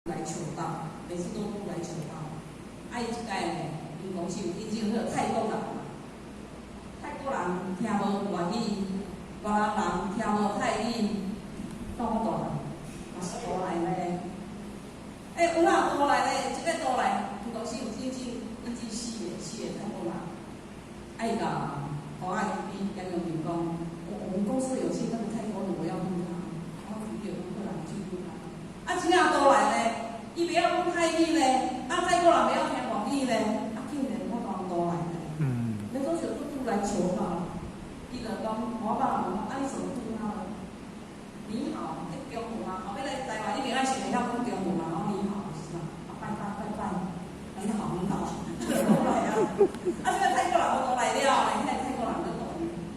来求道，每次都不来求道。啊，伊一届呢，因讲是有引进迄个泰国人嘛，泰国人听无外语，越南人听无泰语，当我大人，嘛是倒来咧。有哪倒来咧？即个倒来，因讲是有引进四个泰国人，伊甲我阿姨杨永明讲，我们公司有进那个泰国人，我要问他，我有客人去问他。啊，真正倒来咧，伊袂晓讲泰语咧，啊，泰国人袂晓听粤语咧，啊，竟然我当倒来咧。那都是都来求他，伊就讲我爸问我，啊，你怎么对他了？你好，中文啊，后尾来台湾一定爱学晓讲中文嘛，然后你好，是吧？啊，拜，很好很好，倒来啊。啊，这个泰国人我倒来了，你看泰国人都懂，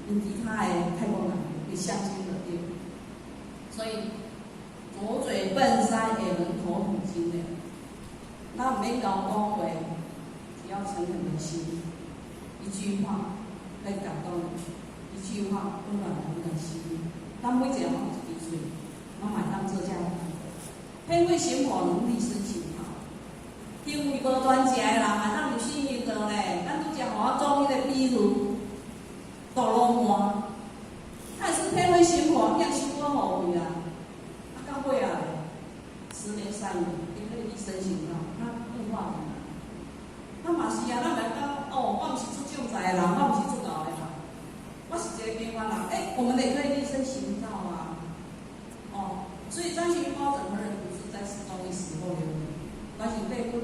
因其他的泰国人会相信的对。所以左嘴笨腮也能口吐金的，那唔免讲讲话，只要诚恳的心，一句话来感动你，一句话温暖人的心。咱每一个人有一支嘴，咱嘛当做这样。偏会行火能力申请好，因为无端食的人嘛当有信任的咧。咱拄则互我做迄个比如，大罗麻，他也是偏会行火，你也修过好位啊。到尾啊，10年3年，你可以申请到，那变化很难。那嘛是啊，咱来讲哦，我毋是做种菜的人，我毋是做搞的人，我是一个边缘人。我们也可以立身行道啊。哦，所以张群包整个人不是在始终的时候留意，而是被我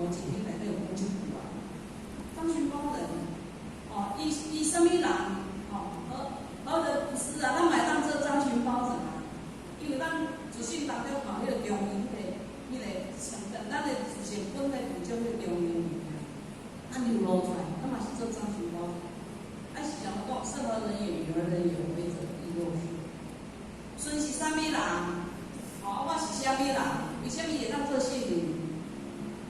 们今天来被我们去补啊。张群包人伊什么人而的不是啊，咱买当做张群包人啊。因为咱自信当中迄个中庸迄个成分，咱的成本在补充迄个中庸里面，流露出来，咱嘛是做张群包。是讲讲，任何人也有人有为者亦若是。孙是啥物人？我是啥物人？为什么会当做姓林？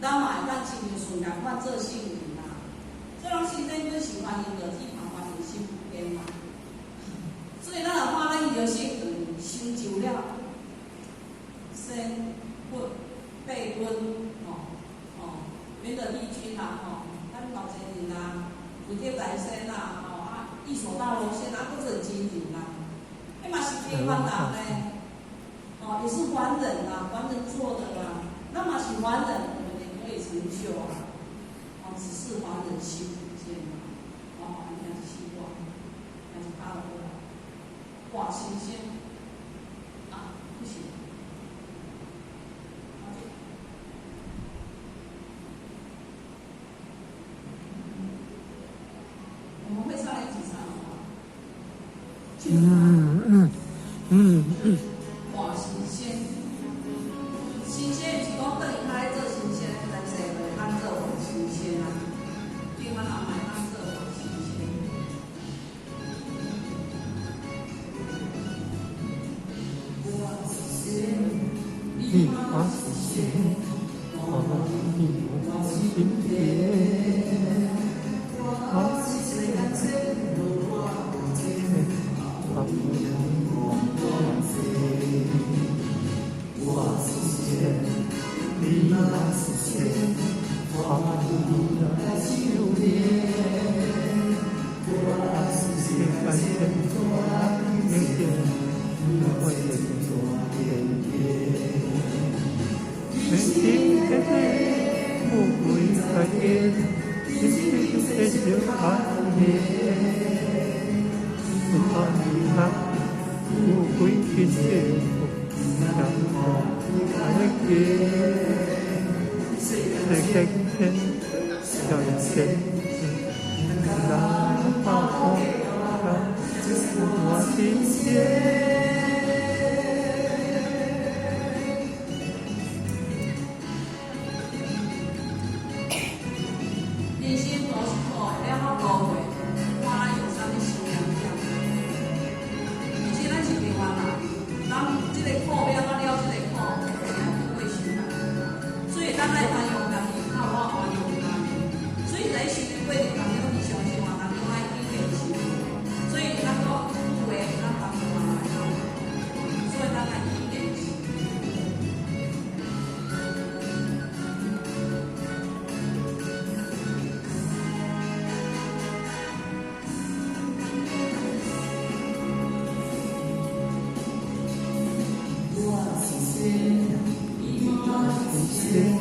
咱嘛会当亲像孙共款做姓林啊。虽然先生阮是欢迎的，只旁欢迎幸福边嘛。所以咱若看咱伊个姓林。成就了先quân备quân免得义军啦咱老前人啦，福建来先啦一所大楼先都是很精明啦，嘛是平凡人咧，也是凡人啦，凡人做的啦，那么是凡人，我们也可以成就啊，只是凡人心不见嘛，你看希望，还是大了过来，哇，新鲜。不行，我们会上来一起唱哇，新鲜，新鲜是讲等于他做新鲜，但是咱做很新鲜啊，对方人买咱做很新鲜。一花谢，花一花心田，花谢谢，花花谢，你那是谢，花你那修炼，花是谢，凡人花天天，你会做天天。每天天天，富贵在天，天天天就看天。是他你那富贵天天，然后来天，谁天天要天，那好好看，我今天。你那是谁？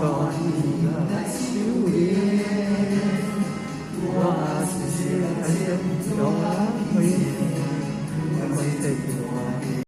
把你那手里。